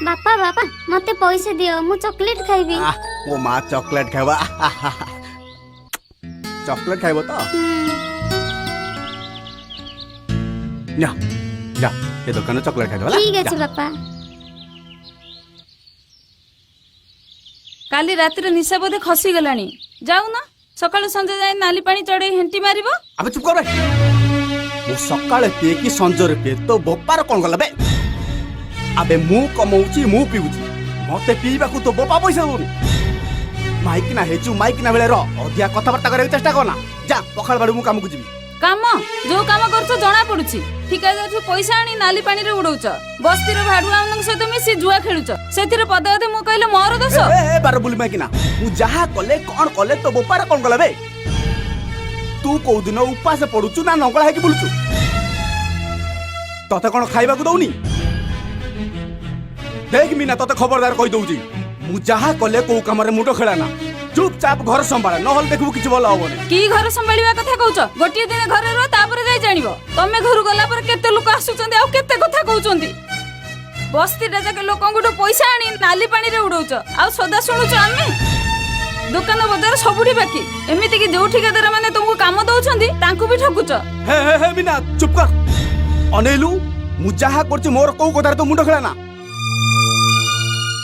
बापा बापा मते पैसे दियो मु चॉकलेट खाइबी। मो माँ चॉकलेट खाइबा चॉकलेट खाइबो तो जा जा ये दुकान चॉकलेट खाइबो ला। ठीक अछि बापा। काली रातिर निशा बोधे खसी गलानी जाऊ ना सकाळु संजे जाय नाली पानी चढ़े हेंटी मारिबो। अबे चुप कर बे मो सकाळे पिए कि संजरे पिए तो बोपार कोन गला बे। अबे मु कमौची मु पिउची मते पीबा को तो बोपा पैसा दोनी माइक ना हेचू माइक ना बेले रो अधिया कथा बार्ता करे चेष्टा करना जा पखाल बाडू मु काम को जीवी। काम जो काम करछो जणा पडुची ठिकादार छु पैसा आनी नाली पानी रे उडौछ बस्तीर भाडुआ मन सहित मिसी जुआ खेलुछ सेथिरे पदे अधे मु कहले मोर दोष। ए बार बुली माइकिना मु जहा कले कोन कले तो बोपार कोन गला बे। तू को दिन उपास पडुचू ना नंगळा हेकी बुलुचू तते कोन खाइबा को दउनी देख मीना तते खबरदार कहि दउची मु जहा कले को काम रे मुंडो खेलाना चुपचाप घर संभाळ नहल देखबू किछ भल होबनी। की घर संभाळिबा कथा कहउछ गोटिए दिन घर रह तापर जाय जानिबो तमे घर गला पर केते लोक आसुचंदी आ केते कथा कहउचंदी बस्ती जाके लोकंगुठो पैसा आनी नाली पानी रे उडौछ आ सदा सुनुछ आमे दुकान बजार सबुठी बाकी एमिति कि जो ठिकादार माने तुमको काम दउछंदी तांकु भी ठकुछ। हे हे हे मीना चुप कर अनेलु मु जहा करछि मोर को कथार तो मुंडो खेलाना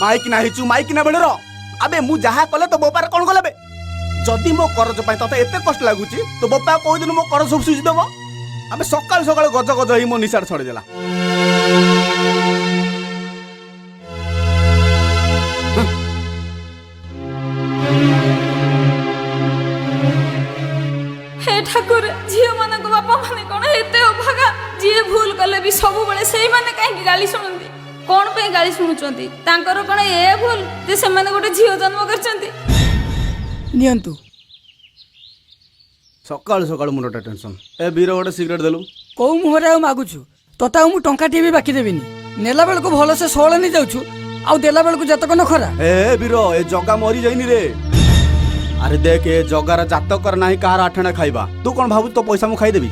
माइक ना हिचू माइक ना बेले रो अबे मु जहा कले तो बोपार कोन गले बे। जदी मो करज पय तते एते कष्ट लागुची तो बोपा कोइ दिन मो कर सब सुझी देबो। अबे सकाळ सकाळ गज गज ही मो निसार छडे देला। हे ठाकुर झियो मानक बापा माने कोन एते अभागा जे भूल कले भी सब बळे सेही माने काहे गाली सुनंदी कोन पे गाली सुनुचंती तांकर कोन ए भूल जे से माने गोटे झियो जन्म करचंती नियंतु सकाळ सकाळ मुंडा टेंशन ए बीरो गोटे सिगरेट देलु कौ मुहरे आ मागुछु तता मु टंका टीवी बाकी देबिनी नेला बेल को भलो से सोळ नि जाउछु आ देला बेल को जतक न खरा। ए बीरो ए जगा मरी जाइनी रे अरे देख ए जगार जातकर नाही कार आठणा खाइबा तू कोन भाबु तो पैसा मु खाइ देबी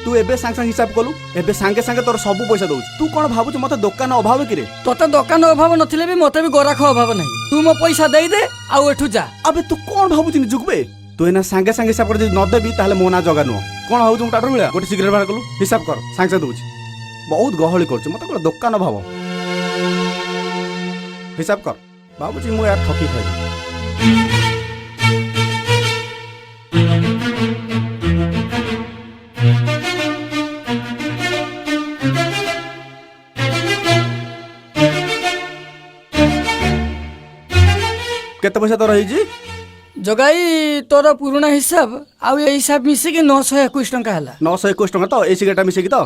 तू एबे सांग सांग हिसाब कलु एबे सांगे सांगे तोर सब पैसा दउछ तू कोन भाबु मते दुकान अभाव कि रे तता दुकान अभाव नथिले भी मते भी गराख अभाव नहीं तू मो पैसा देई दे आ एठु जा। अबे तू कोन भाबु तिनी जुगबे तू एना सांगे सांगे हिसाब कर न देबी ताले मो ना जगा नो कोन भाबु तुम टाटर मिला गोटे सिगरेट बार कलु हिसाब कर सांग सांग दउछ बहुत गहली करछ मते कोन दुकान अभाव हिसाब कर बाबूजी मु यार ठकी खाइ केते पैसा तो रही जी जगाई तोर पुराना हिसाब आ ए हिसाब मिसे के 921 टंका हला 921 टंका तो ए सिगरेट मिसे की तो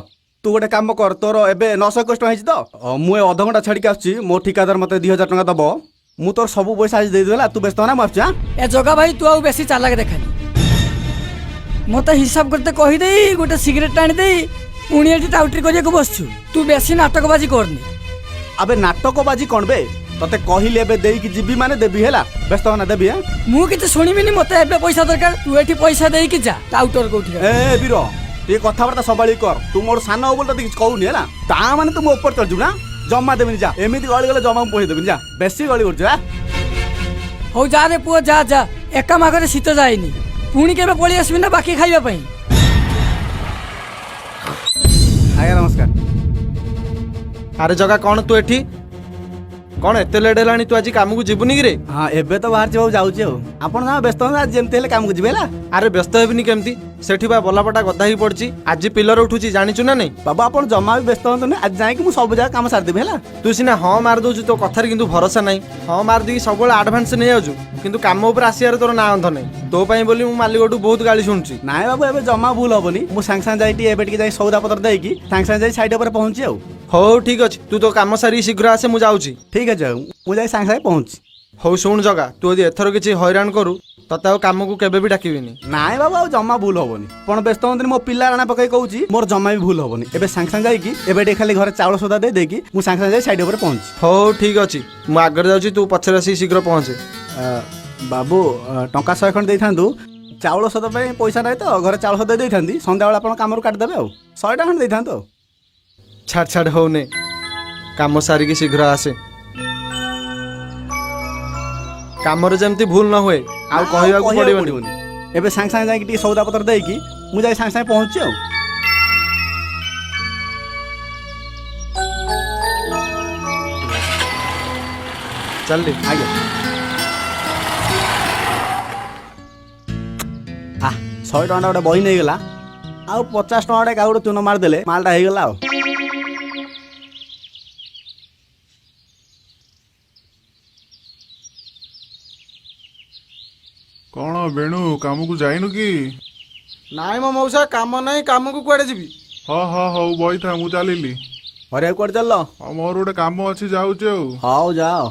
तू गोटे काम कर तोर एबे 921 टंका हिची तो मु आधा घंटा छाड़ी के आछी मो ठिकादार मते 2000 टंका दबो मु तोर सब पैसा आज दे देला तू व्यस्त ना मारछ ए जगा भाई तू आ बेसी चालाक देखानी मते हिसाब करते कहि देई गोटे सिगरेट टाणी देई पुणी एठी टाउटरी करिया को बसछु तू बेसी नाटकबाजी करनी। अबे नाटकबाजी कोन बे तते कहिले एबे देई कि जीबी माने देबी हेला व्यस्त ना देबी हैं मु किते सुनिबिनी मते एबे पैसा दरकार तू एठी पैसा देई कि जा टाउटर कोठी ए बीरो ये कथा बार्ता संभाली कर तू मोर सान हो बोल त किछ कहउनी हेला ता माने तू मो ऊपर चढ़ जु ना जम्मा देबनी जा एमिति गली गले जम्मा पहि देबनी जा बेसी गली करछ आ हो जा रे पुओ जा जा एका मागरे शीत जाइनी पुणी केबे पळी आसबी ना बाकी खाइबा पई। आया नमस्कार। अरे जगा कौन तू एठी कौन एते लेट हेलानी तू आज काम को जीवनी कि रे। हां एबे तो बाहर जाऊ जाउची हो आपण ना व्यस्त ना जेमते हेले काम को जिबेला। अरे व्यस्त हेबिनी केमती सेठी बा बलापटा गदा ही पड़ची आज पिलर उठुची जानिचु ना नहीं बाबा आपण जम्मा भी व्यस्त होत ने आज जाई कि मु सब जगह काम सार देबे हेला। तू सिना हाँ मार दउछु तो कथार किंतु भरोसा नहीं हाँ मार दी सब एडवांस नहीं आजु किंतु काम ऊपर आसियार तोर ना अंध नहीं तो पई बोली मु मालिकटू बहुत गाली सुनची। नाय बाबू एबे जम्मा भूल होबनी मु सांग सांग जाईटी एबे टिके जाई सौदा पत्र देई कि सांग सांग जाई साइड ऊपर पहुंची आउ। हो ठीक अछि तू तो काम सारी शीघ्र आसे मु जाउची। ठीक है जाऊ मु जाई सांग सांग पहुंची। हो सुन जगा तू यदि एथर किछि हैरान करू तते काम को केबे भी डाकिबिनी। नाय बाबा जम्मा भूल होबनी पण व्यस्त होत मो पिल्ला राणा पकई कहूची मोर जम्मा भी भूल होबनी एबे सांग सांग जाई कि एबे टे खाली घर चावल सौदा दे देकी मु सांग सांग जाई साइड ऊपर पहुंची। हो ठीक अछि मु आगर जाउची तू पछर आसी शीघ्र पहुंचे। बाबू टंका 100 खंड देइथांदु चावल सौदा पे पैसा नाही तो घर चावल सौदा देइथांदी संध्या बेला आपण काम काट देबे आ 100 टा खंड देइथांदो। छाड़ छाड़ होने କାମ ସାରିକି ଶୀଘ୍ର ଆସେ। କାମରେ ଯେମିତି ଭୁଲ ନ ହୁଏ ଆଉ କହିବାକୁ ପଡ଼ିବନି। ଏବେ ସାଙ୍ଗେ ସାଙ୍ଗେ ଯାଇକି ଟିକେ ସଉଦା ପତ୍ର ଦେଇକି ମୁଁ ଯାଇ ସାଙ୍ଗେ ସାଙ୍ଗେ ପହଞ୍ଚୁଛି ଆଉ। ଚାଲିଲି। ଆଜ୍ଞା। 100 ଟଙ୍କା ଗୋଟେ ବହି ନେଇଗଲା, ଆଉ 50 ଟଙ୍କା ଗୋଟେ କାହା ଗୋଟେ ଚୂନ ମାରିଦେଲେ ମାଲଟା ହେଇଗଲା ଆଉ। କଣ ବେଣୁ କାମକୁ ଯାଇନୁ କି? ନାଇଁ ମୋ ମଉସା, କାମ ନାହିଁ, କାମକୁ କୁଆଡ଼େ ଯିବି? ହଁ ହଁ ହଉ ବଇଥା, ମୁଁ ଚାଲିଲି। ଘରେ କୁଆଡ଼େ ଚାଲିଲ? ଆଉ ମୋର ଗୋଟେ କାମ ଅଛି, ଯାଉଛି ଆଉ। ହଉ ଯାଅ।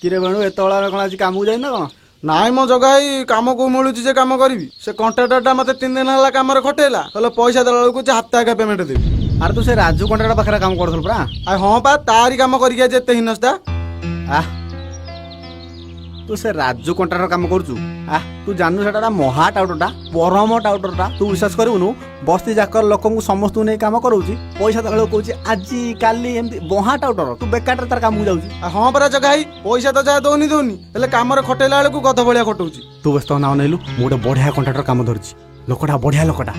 କିରେ ବେଣୁ, ଏତେବେଳେ କଣ ଆଜି କାମକୁ ଯାଇନ କଣ? ନାଇଁ ମୋ ଜଗା ଭାଇ, କାମ କୋଉ ମିଳୁଛି ଯେ କାମ କରିବି? ସେ କଣ୍ଟ୍ରାକ୍ଟରଟା ମତେ 3 ଦିନ ହେଲା କାମରେ ଖଟେଇଲା, କହିଲେ ପଇସା ଦେଲା ବେଳକୁ ହାତ ଏକା ପେମେଣ୍ଟ ଦେବି। ଆରେ ତୁ ସେ ରାଜୁ କଣ୍ଟ୍ରାକ୍ଟର ପାଖରେ କାମ କରୁଥିଲୁ ପରା? ଆଉ ହଁ ପା, ତାରି କାମ କରିକି ଆଜି ଏତେ ହିନସ୍ତା। ତୁ ସେ ରାଜୁ କଣ୍ଟ୍ରାକ୍ଟର କାମ କରୁଛୁ? ତୁ ଜାଣୁ ସେଟା ମହା ଟାଉଟରଟା, ପରମ ଟାଉଟରଟା। ତୁ ବିଶ୍ୱାସ କରିବୁନୁ, ବସ୍ତି ଯାକର ଲୋକଙ୍କୁ ସମସ୍ତଙ୍କୁ ନେଇ କାମ କରଉଛି, ପଇସା ଦେଲା ବେଳକୁ କହୁଛି ଆଜି କାଲି, ଏମିତି ମହା ଟାଉଟର। ତୁ ବେକାରରେ ତାର କାମକୁ ଯାଉଛି। ହଁ ପରା ଜଗା ଭାଇ, ପଇସା ତ ଯାହା ଦଉନି ହେଲେ କାମରେ ଖଟେଇଲା ବେଳକୁ ଗଧ ଭଳିଆ ଖଟଉଛି। ତୁ ବ୍ୟସ୍ତ ନା ଅନେଇଲୁ, ମୁଁ ଗୋଟେ ବଢିଆ କଣ୍ଟ୍ରାକ୍ଟର କାମ ଧରିଛି। ଲୋକଟା ବଢିଆ ଲୋକଟା।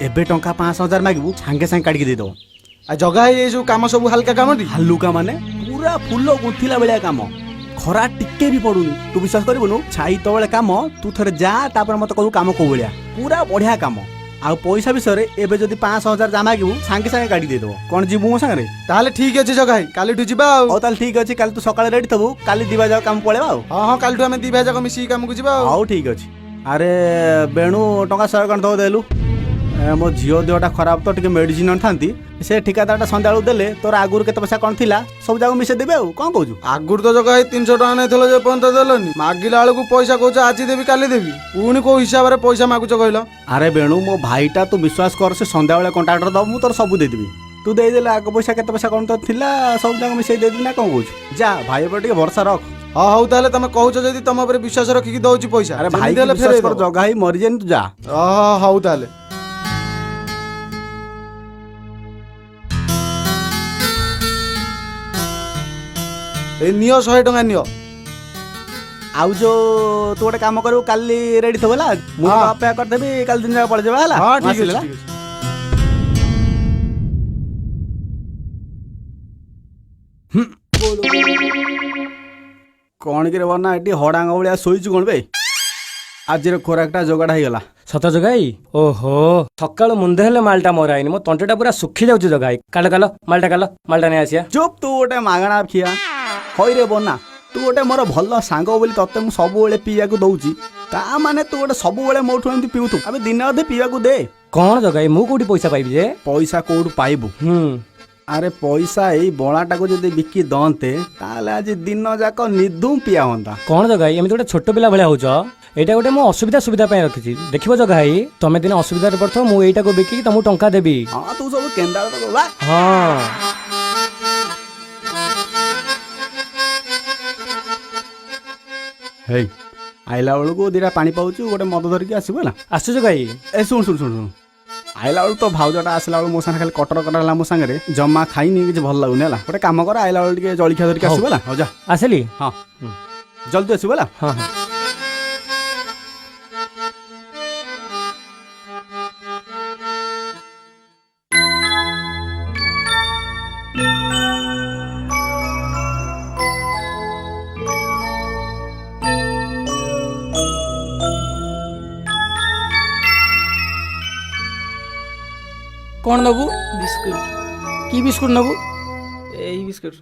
ଏବେ ଟଙ୍କା 5,000 ମାଗିବୁ, ସାଙ୍ଗେ ସାଙ୍ଗେ କାଢିକି ଦେଇଦବ। ଆଉ ଜଗା ଭାଇ, ଏଇ ସବୁ କାମ ସବୁ ହାଲକା କାମ ଟି? ହାଲୁକା ମାନେ ପୁରା ଫୁଲ ଗୁନ୍ଥିଲା ଭଳିଆ କାମ। ଖରା ଟିକେ ବି ପଡୁନି। ତୁ ବିଶ୍ୱାସ କରିବୁନୁ, ଛାଇ ତଳେ କାମ। ତୁ ଥରେ ଯା, ତାପରେ ମତେ କହିବୁ କାମ କୋଉ ଭଳିଆ। ପୁରା ବଢିଆ କାମ। ଆଉ ପଇସା ବିଷୟରେ ଏବେ ଯଦି 5,000 ଯା ମାଗିବୁ, ସାଙ୍ଗେ ସାଙ୍ଗେ ଗାଡି ଦେଇଦବ। କଣ ଯିବୁ ମୋ ସାଙ୍ଗରେ? ତାହେଲେ ଠିକ ଅଛି ଜଗା ଭାଇ, କାଲିଠୁ ଯିବା ଆଉ। ହଉ ତାହେଲେ ଠିକ ଅଛି, କାଲି ତୁ ସକାଳେ ରେଡି ଥବୁ, କାଲି ଦିବା ଯାକ କାମ ପଳେଇବା ଆଉ। ହଁ ହଁ, କାଲିଠୁ ଆମେ 2 ଭାଇ ଯାକ ମିଶିକି କାମକୁ ଯିବା ଆଉ। ହଉ ଠିକ ଅଛି। ଆରେ ବେଣୁ, ଟଙ୍କା 100 ଟଙ୍କା ଦବ ଦେଲୁ। ମୋ ଝିଅ ଦେହଟା ଖରାପ ତ, ଟିକେ ମେଡିସିନ ଆଣିଥାନ୍ତି। ସେ ଠିକାଦାରଟା ସନ୍ଧ୍ୟାବେଳକୁ ଦେଲେ, ତୋର ଆଗରୁ କେତେ ପଇସା କଣ ଥିଲା ସବୁ ଯାକ ମିଶେଇ ଦେବେ ଆଉ। କଣ କହୁଛୁ? ଆଗରୁ ତ ଜଗା ଭାଇ 300 ଟଙ୍କା ନେଇଥିଲ, ଯେ ପର୍ଯ୍ୟନ୍ତ ଦେଲନି। ମାଗିଲା ବେଳକୁ ପଇସା କହୁଛ ଆଜି ଦେବି କାଲି ଦେବି, ପୁଣି କୋଉ ହିସାବରେ ପଇସା ମାଗୁଛ କହିଲ? ଆରେ ବେଣୁ, ମୋ ଭାଇଟା, ତୁ ବିଶ୍ୱାସ କର, ସେ ସନ୍ଧ୍ୟାବେଳେ କଣ୍ଟ୍ରାକ୍ଟର ଦବ, ମୁଁ ତୋର ସବୁ ଦେଇଦେବି। ତୁ ଦେଇଦେଲେ ଆଗ ପଇସା କେତେ ପଇସା କଣ ତ ଥିଲା, ସବୁ ଯାକ ମିଶେଇ ଦେଇଦେବି ନା। କଣ କହୁଛୁ? ଯା, ଭାଇ ଉପରେ ଟିକେ ଭରସା ରଖ। ହଁ ହଉ, ତାହେଲେ ତମେ କହୁଛ ଯଦି ତମ ଉପରେ ବିଶ୍ୱାସ ରଖିକି ଦଉଛି ପଇସା। ଆରେ ଭାଇ ଦେଲେ ବିଶ୍ୱାସ କର, ଜଗା ଭାଇ ମରିଯାନି, ତୁ ଯା। ହଉ ତାହେଲେ। ଏଇ ନିଅ 100 ଟଙ୍କା ନିଅ। ଆଉ ଯୋଉ ତୁ ଗୋଟେ କାମ କରିବୁ, କାଲି ରେଡି ଥିବ ହେଲା। ମୁଁ ହଁ। ଅପେକ୍ଷା କରିଦେବି, କାଲି ଦିନ ଯାକ ପଳେଇଯିବା ହେଲା। ହଁ ମୁଁ ଠିକ ଆସିଲି ଅଛି, ହେଲା। ଠିକ ଅଛି। କଣ କିରେ ବନା, ଏଠି ହଡାଙ୍ଗ ଭଳିଆ ଶୋଇଛୁ କଣ ବେ? ଆଜିର ଖୋରାକଟା ଯୋଗାଡ଼ ହେଇଗଲା। ସତ ଜଗାଇ? ଓହୋ, ସକାଳୁ ମୁଣ୍ଡ ହେଲେ ମାଲଟା ମୋର ଆଇନି, ମୋ ତଣ୍ଟିଟା ପୁରା ଶୁଖି ଯାଉଛି ଜଗାଇ। କାଲ ମାଲଟା ନେଇ ଆସିଆ। ଚୁପ୍, ତୁ ଗୋଟେ ମାଗଣା ଖିଆ। ହଇରେ ବନା, ତୁ ଗୋଟେ ମୋର ଭଲ ସାଙ୍ଗ ବୋଲି ତତେ ମୁଁ ସବୁବେଳେ ପିଇବାକୁ ଦଉଛି, ତା ମାନେ ତୁ ଗୋଟେ ସବୁବେଳେ ମୋଠୁ ଏମିତି ପିଉଥିବୁ? ଆମେ ଦିନେ ଅଧେ ପିଇବାକୁ ଦେ। କଣ ଜଗାଇ, ମୁଁ କୋଉଠି ପଇସା ପାଇବି ଯେ? ପଇସା କୋଉଠୁ ପାଇବୁ? ଆରେ ପଇସା ଏଇ ବଣାଟାକୁ ଯଦି ବିକି ଦଅନ୍ତେ, ତାହେଲେ ଆଜି ଦିନ ଯାକ ନିଧୁମ ପିଆ ହୁଅନ୍ତା। କଣ ଜଗାଇ, ଏମିତି ଗୋଟେ ଛୋଟ ପିଲା ଭଳିଆ ହଉଛ? ଏଇଟା ଗୋଟେ ମୁଁ ସୁବିଧା ପାଇଁ ରଖିଛି। ଦେଖିବ ଜଗାଇ, ତମେ ଦିନେ ଅସୁବିଧାରେ ପଡିଥିବ, ମୁଁ ଏଇଟାକୁ ବିକିକି ତମକୁ ଟଙ୍କା ଦେବି। ହଁ, ତୁ ସବୁ କେନ୍ଦାଳ ତ ଦବା। ହଁ। ହେଇ, ଆଇଲା ବେଳକୁ ଦିଟା ପାଣି ପାଉଛୁ, ଗୋଟେ ମଦ ଧରିକି ଆସିବୁ ହେଲା। ଆସୁଛୁ ଜଗାଇ? ଏ ଶୁଣ, ଆଇଲା ବେଳକୁ ତ ଭାଉଜଟା ଆସିଲା ବେଳକୁ ମୋ ସାଙ୍ଗରେ ଖାଲି କଟର ହେଲା। ମୋ ସାଙ୍ଗରେ ଜମା ଖାଇନି, କିଛି ଭଲ ଲାଗୁନି ହେଲା। ଗୋଟେ କାମ କର, ଆଇଲା ବେଳକୁ ଟିକେ ଜଳଖିଆ ଧରିକି ଆସିବୁ ହେଲା। ହଉ ଯା। ଆସିଲି? ହଁ, ଜଲ୍ଦି ଆସିବୁ ହେଲା। ହଁ। କଣ ନବୁ? ବିସ୍କୁଟ। କି ବିସ୍କୁଟ ନବୁ? ଏଇ ବିସ୍କୁଟ।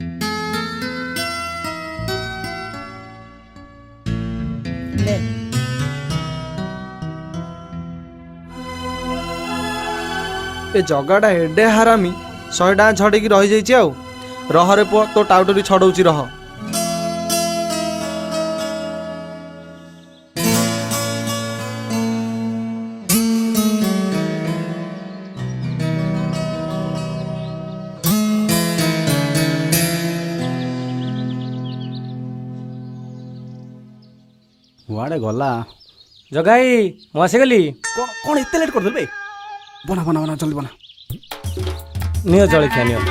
ଏ ଜଗାଟା ଏଡେ ହାରାମି, 100 ଟଙ୍କା ଛଡେଇକି ରହିଯାଇଛି। ଆଉ ରହରେ ପୁଅ, ତୋ ଟାଉଟରି ଛଡଉଛି, ରହ। କୁଆଡ଼େ ଗଲା? ଜଗାଇ, ମୁଁ ଆସିଗଲି। କଣ ଏତେ ଲେଟ୍ କରିଦେଲୁ ବେ? ବନା ଜଲ୍ଦି ବନା। ନିଅ ଜଳଖିଆ ନିଅ।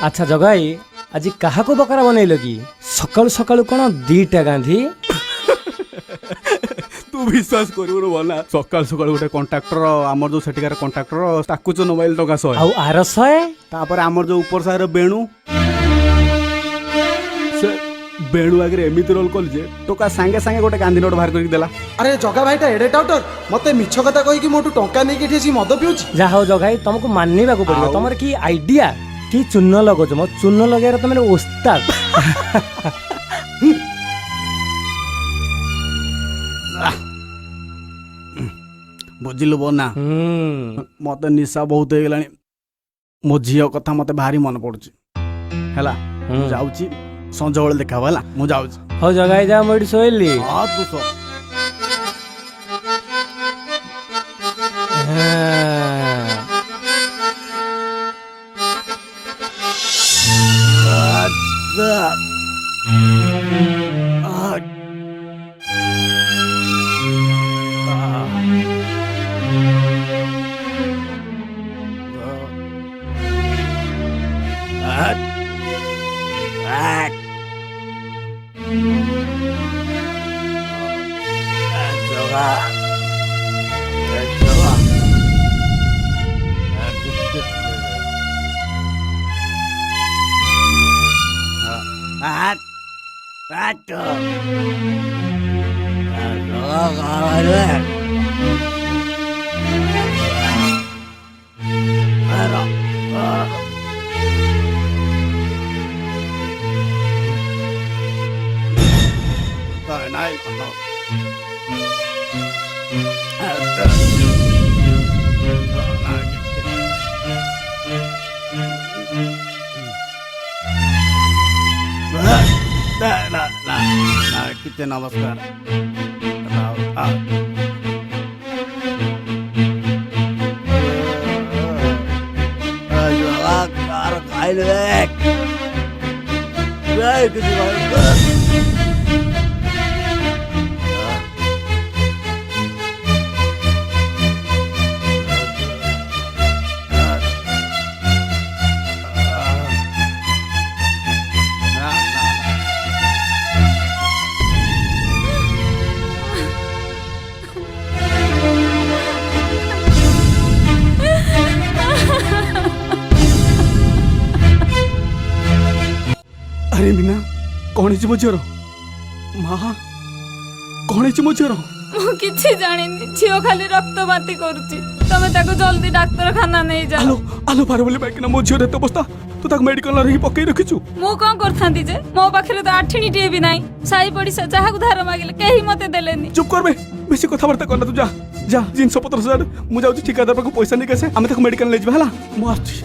আচ্ছা জগাই আଜି কাহাକୁ বকারা বনেইল কি সকাଳୁ ସକାଳୁ କ'ଣ ଦିଟା ଗାନ୍ଧୀ? ତୁ ବିଶ୍ୱାସ କରିବୁନି ବନା ସକାଳୁ ସକାଳୁ ଗୋଟେ କଣ୍ଟ୍ରାକ୍ଟର ଆମର ଯୋଉ ସେଠିକାର କଣ୍ଟ୍ରାକ୍ଟର ତାକୁ ଯୋଉ ମୋବାଇଲ ଟଙ୍କା 100 ଆଉ ଆର 100? ତାପରେ ଆମର ଯୋଉ ଉପର ସାହିର ବେଣୁ ସେ ବେଣୁ ଆଗରେ ଏମିତି ରୋଲ କଲି ଯେ ଟଙ୍କା ସାଙ୍ଗେ ସାଙ୍ଗେ ଗୋଟେ ଗାନ୍ଧୀ ନୋଟ ବାହାର କରିକି ଦେଲା। ଆରେ ଜଗା ଭାଇଟା ଏଡେ ଟାଉଟର ମତେ ମିଛ କଥା କହିକି ମୋଠୁ ଟଙ୍କା ନେଇକି ଏଠି ଆସି ମଦ ପିଉଛି। ଯାହା ହଉ ଜଗାଇ ତମକୁ ମାନିବାକୁ ପଡିବ। ଆଉ? ତମର କି ଆଇଡିଆ କି ଚୂନ ଲଗାଉଛ ମୋ ଚୂନ ଲଗେଇବାର ତମେ ଓସ୍ତାଦ। ବୁଝିଲୁ ବନା ମତେ ନିଶା ବହୁତ ହେଇଗଲାଣି। ମୋ ଝିଅ କଥା ମତେ ଭାରି ମନେ ପଡୁଛି ହେଲା। ମୁଁ ଯାଉଛି ସଞ୍ଜବେଳେ ଦେଖା ହବ ହେଲା। ମୁଁ ଯାଉଛି। ହଉ ଜଗାଇ ଯା ମୁଁ ଏଠି ଶୋଇଲି। ହଁ ତୁ ଶୋ। किती नमस्कार अरे मीना कौन है मो झीर माँ कौन है मो झीर ମୁଁ କିଛି ଜାଣିନି ଝିଅ ଖାଲି ରକ୍ତ ବାନ୍ତି କରୁଛି ତମେ ତାକୁ ଜଲ୍ଦି ଡାକ୍ତରଖାନା ନେଇ ଯାଅ। आलो आलो पार बोले बाइक ना मो झीर एते अवस्था तू ताक मेडिकल रे पकई रखिछु। ମୁଁ କଣ କରିଥାନ୍ତି ଯେ ମୋ ପାଖରେ ତ ଆଠିଣିଟିଏ ବି ନାହିଁ। ସାଇ ପଡ଼ିଶା ଯାହାକୁ ଧାର ମାଗିଲେ କେହି ମତେ ଦେଲେନି। चुप कर बे बेसी कथा बार्ता करना तू जा जा जिनस पत्र सर मु जाउची ठेकेदार पाक पैसा नहीं कैसे आमे ताक मेडिकल ले जबा हला मु आछी।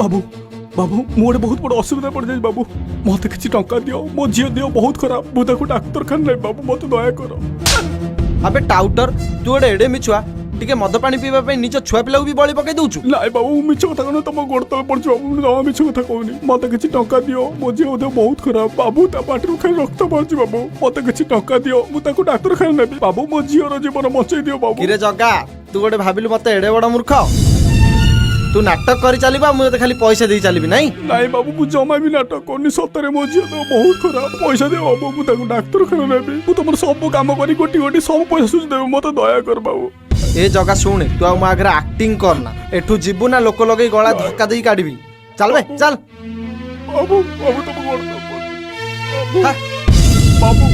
बाबू बाबू मोरे बहुत बड़ असुविधा पड़ जाई बाबू मते किछि टंका दियो मो झियो दियो बहुत खराब मु ताको डाक्तरखाना ले बाबू मते दया करो। अबे टाउटर तू गोटे एडे मिछुआ टिके मद पानी पीवा पे निज छुआ पिला भी बळी पके दउछु। नाइ बाबू मिछ कथा कहनो तम गोड़ तले पड़छ बाबू जमा मिछ कथा कहनी मते किछि टंका दियो मो झियो दियो बहुत खराब बाबू ता पाटरू खाली रक्त बाहरछि बाबू मते किछि टंका दियो मु ताको डाक्तरखाना नेबी बाबू मो झियो रो जीवन बचाई दियो बाबू। किरे जगा तू गोटे भाबिलु मते एडे बड़ मूर्ख तू नाटक करी चलीबा मुझे खाली पैसा दे चलीबी नहीं नाइ बाबू मु जमा भी नाटक करनी सतरे मो झियो तो बहुत खराब पैसा दे बाबू मु ताको डाक्तरखाना नेबी मु तमर सब काम करी गोटी गोटी सब पैसा सुझ देबे मते दया कर बाबू। ए जगह शुणे तू आ आगे एक्टिंग करना एठू जीबू ना लोक लगे गला धक्का दे काढ़ी चल बे चल बाबू बाबू तुम गोड़ हा। बाबू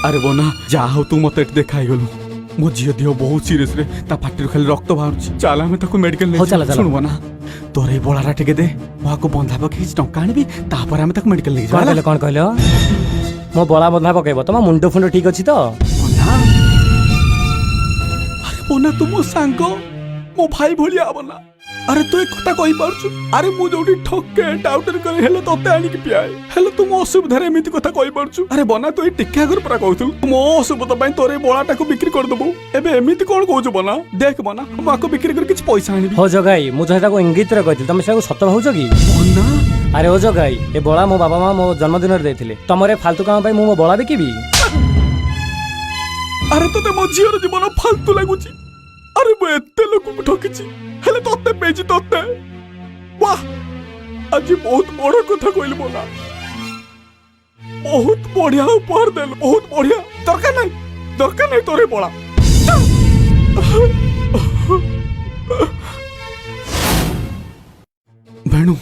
अरे बोना जा हो तू मत एट देखाई गलु मो झियो दियो बहुत सीरियस रे ता पाटी खाली रक्त बाहर चल आमे ताको मेडिकल हो, चला, चला। सुन बोना तोरे ए बोलारा टिके दे वाको बंधा पके टंका आनिबी तापर आमे ताको मेडिकल ले जा कौन कहलो मो बड़ा बंधा पकेब तुम मुंड फुंड ठीक अच्छी तो बोना अरे बोना तू मो सांग मो भाई भलिया बोना अरे तू एक कथा कहि पारछु अरे मु जोडी ठक्के डाउटर करे हेले तोते आनी की पियाए हेले तू मो असुविधा रे एमिति कथा कहि पारछु अरे बना तू ए टिक्का घर परा कहथु मो असुविधा पई तोरे बोलाटा को बिक्री कर दबो एबे एमिति कोन कहछु बना देख बना माको बिक्री कर किछ पैसा आनिबी हो जगाई मु जटा को इंगित रे कहथि तुम से सत भाउछ की बना अरे हो जगाई ए बड़ा मो बाबा मां मो जन्मदिन रे देथिले तमरे फालतू काम पई मो बड़ा बिकिबी अरे तोते मो झियर जीवन फालतू लागुची अरे मो एते लोक को ठकिची हेले तोते पेजी तोते वाह आज बहुत बड़ कथा कहली बोला बहुत बढ़िया उपहार देल बहुत बढ़िया दरकार नहीं तोरे बोला बेणु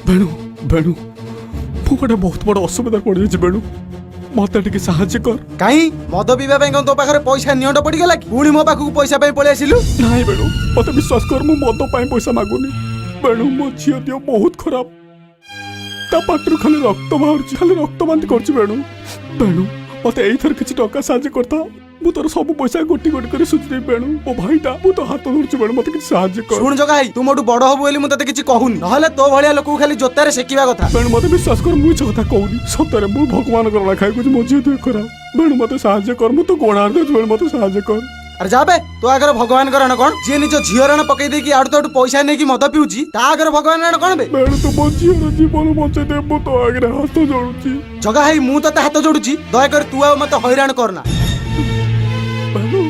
बेणु बेणु मु गोटे बहुत बड़ असुविधा पड़ जाइए बेणु मत टिके साहाଯ୍य कर काई मद पीवा ପାଇଁ କଣ ତୋ ପାଖରେ ପଇସା ନିଅଣ୍ଟ ପଡ଼ିଗଲା କି ପୁଣି ମୋ ପାଖକୁ ପଇସା ପାଇଁ ପଳେଇ ଆସିଲୁ ନାଇଁ ବେଣୁ ମତେ ବିଶ୍ୱାସ କର ମୁଁ ମଦ ପାଇଁ ପଇସା ମାଗୁନି ବେଣୁ ମୋ ଝିଅ ଦିଅ ବହୁତ ଖରାପ ତା ପାଟିରୁ ଖାଲି ରକ୍ତ ବାହାରୁଛି ଖାଲି ରକ୍ତ ବାନ୍ତି କରୁଛି ବେଣୁ ବେଣୁ ମତେ ଏଇଥର କିଛି ଟଙ୍କା ସାହାଯ୍ୟ କରିଥା ମୁଁ ତୋର ସବୁ ପଇସା ଗୋଟି ଗୋଟି କରି ସୁଝିଦେବି ବେଣୁ ମୋ ଭାଇଟା ମୁଁ ତ ହାତ ଧରୁଛି ବେଣୁ ମତେ କିଛି ସାହାଯ୍ୟ କର ଶୁଣ ଜଗା ଭାଇ ତୁ ମୋଠୁ ବଡ଼ ହବୁ ବୋଲି ମୁଁ ତତେ କିଛି କହୁନି ନହେଲେ ତୋ ଭଳିଆ ଲୋକକୁ ଖାଲି ଜୋତାରେ ସେକିବା କଥା ବେଣୁ ମତେ ବିଶ୍ୱାସ କର ମୁଁ କିଛି କଥା କହୁନି ସତରେ ମୁଁ ଭଗବାନଙ୍କର ଲେଖା କହୁଛି ମୋ ଝିଅ ଦିଅ ଖରାପ ବେଣୁ ମତେ ସାହାଯ୍ୟ କର ମୁଁ ତ ଗୋଡ଼ ହାତ ଦେଉଛି ବେଣୁ ମତେ ସାହାଯ୍ୟ କର ଆରେ ଯାବେ ତୋ ଆଗରେ ଭଗବାନଙ୍କ ରାଣ କଣ ଯିଏ ନିଜ ଝିଅ ରାଣ ପକେଇ ଦେଇକି ଆଡୁ ତୋଠୁ ପଇସା ନେଇକି ମଦ ପିଉଛି ତା ଆଗରେ ଭଗବାନ ରାଣ କଣ ବେ ବେଣୁ ତୁ ମୋ ଝିଅର ଜୀବନ ବଞ୍ଚେଇ ଦେ ମୁଁ ତୋ ଆଗରେ ହାତ ଯୋଡୁଛି ଜଗା ଭାଇ ମୁଁ ତତେ ହାତ ଯୋଡୁଛି ଦୟାକରି ତୁ ଆଉ ମତେ ହଇରାଣ କରନା ବେଣୁ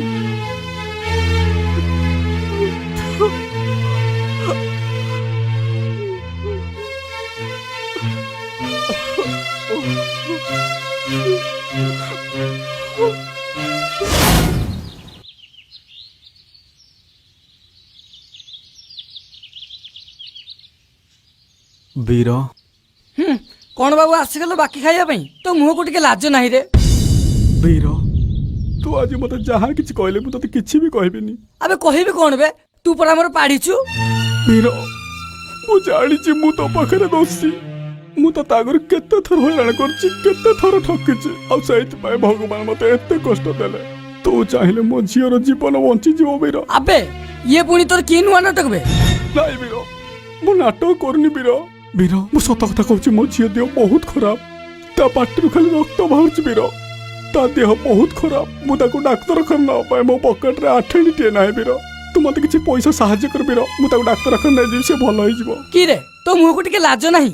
वीर कौन बाबू आसीगल बाकी खाइबा पई तो मुह को टिके लाज नाही रे वीर तू आज मत जहाँ किसी कहले मु तते किछि भी कहबिनी अबे कहिबे कोन बे तू पर हमर पाड़ीछु वीर मु जानिछि मु तो पाखरे दोषी मु तो तागर केते थर हैरान करछि केते थर ठकिछि आ सहित पाए भगवान मते एते कष्ट देले तू चाहिले मो झियर जीवन बंची जीव वीर अबे ये पुणी तोर की नुआ नाटक बे नाइ वीर मु नाटक करनी वीर वीर मु सत कथा कहछि मो झिय देह बहुत खराब ता पाटिरु खाली रक्त बाहरछि वीर ता देह बहुत खराब मु ताको डाक्टर खाना पाए मो पॉकेट रे 8 टे नाही वीर तू मते किछि पैसा सहाय्य कर वीर मु ताको डाक्टर खाना जे से भलो होई जिवो की रे तो मुह को टिके लाज नाही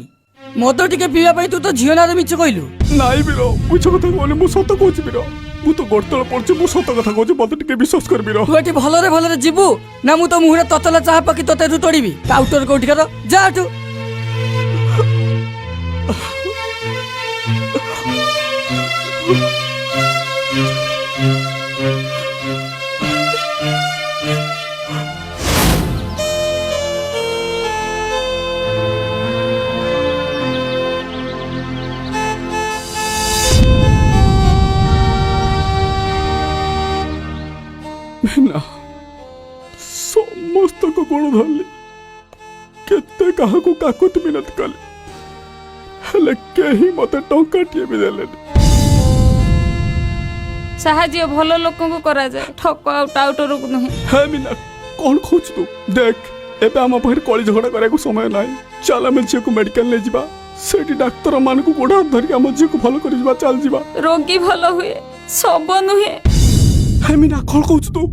मद टिके पीवा पई तू तो झियो नारे मिछ कइलु नाइ वीर मिछ कथा कहले मु सत कहछि वीर मु तो गोडतळ पड़छि मु सत कथा कहछि मते टिके विश्वास कर वीर तू एटी भलरे जीवु ना मु तो मुहरे ततला चाह पकी तते तू तोड़ीबी काउटर कोठी कर जा आठु ना समस्त को गुण धरली केते काहा को काकुत मिनत कले हेले केही मते टंका टिए भी देलेनी साहाଯ୍ୟ ଭଲ ଲୋକଙ୍କୁ କରାଯାଏ ଠକ ଆଉ ଟାଉଟରକୁ ନୁହେଁ हे मीना कौन खोज तू देख एबे हम पाखरे कଳି झगड़ा करे को समय नाही चल हम झियो को मेडिकल ले जिबा सेठी डाक्टर मान को गोड़ा धरि हम झियो को भलो करि जिबा चल जिबा ରୋଗୀ ଭଲ ହୁଏ ସବ ନୁହେଁ हे मीना कौन खोज तू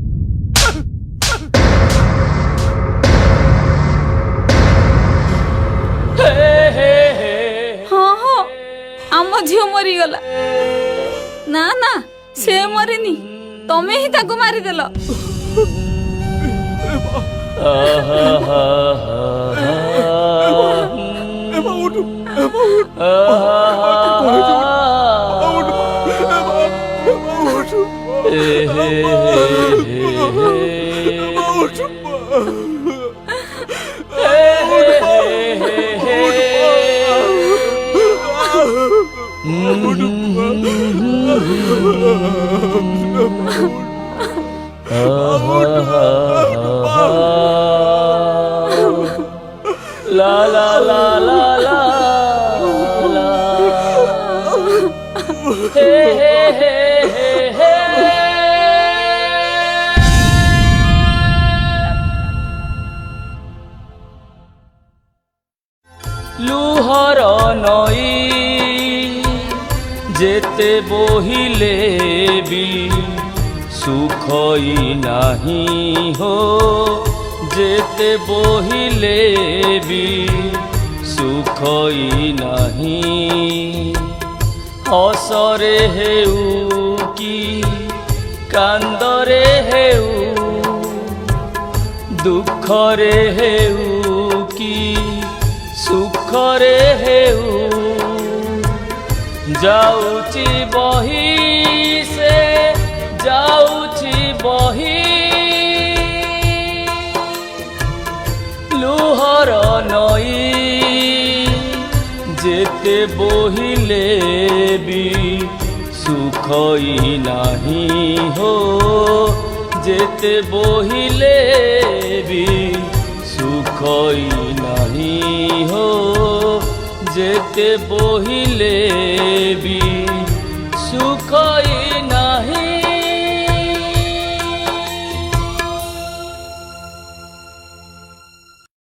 ହଁ ହଁ ଆମ ଝିଅ ମରିଗଲା ନା ନା ସେ ମରିନି ତମେ ହିଁ ତାକୁ ମାରିଦେଲ एबा उठ एबा उठ লা লা লা লা লা লা হে হে হে হে হে লুহর নই যেতে বহিলে বি সুখই নাহি হো যেতে বহিলে বি সুখই নাহি হসরে হেউ কি কান্দরে হেউ দুঃখরে হেউ কি সুখরে হেউ যাউছি বহি সে যাউছি বহি লুহর নই যেতে বহিলে বি সুখই নাহি হো যেতে বহিলে বি সুখই নাহি হো যেতে বহিলে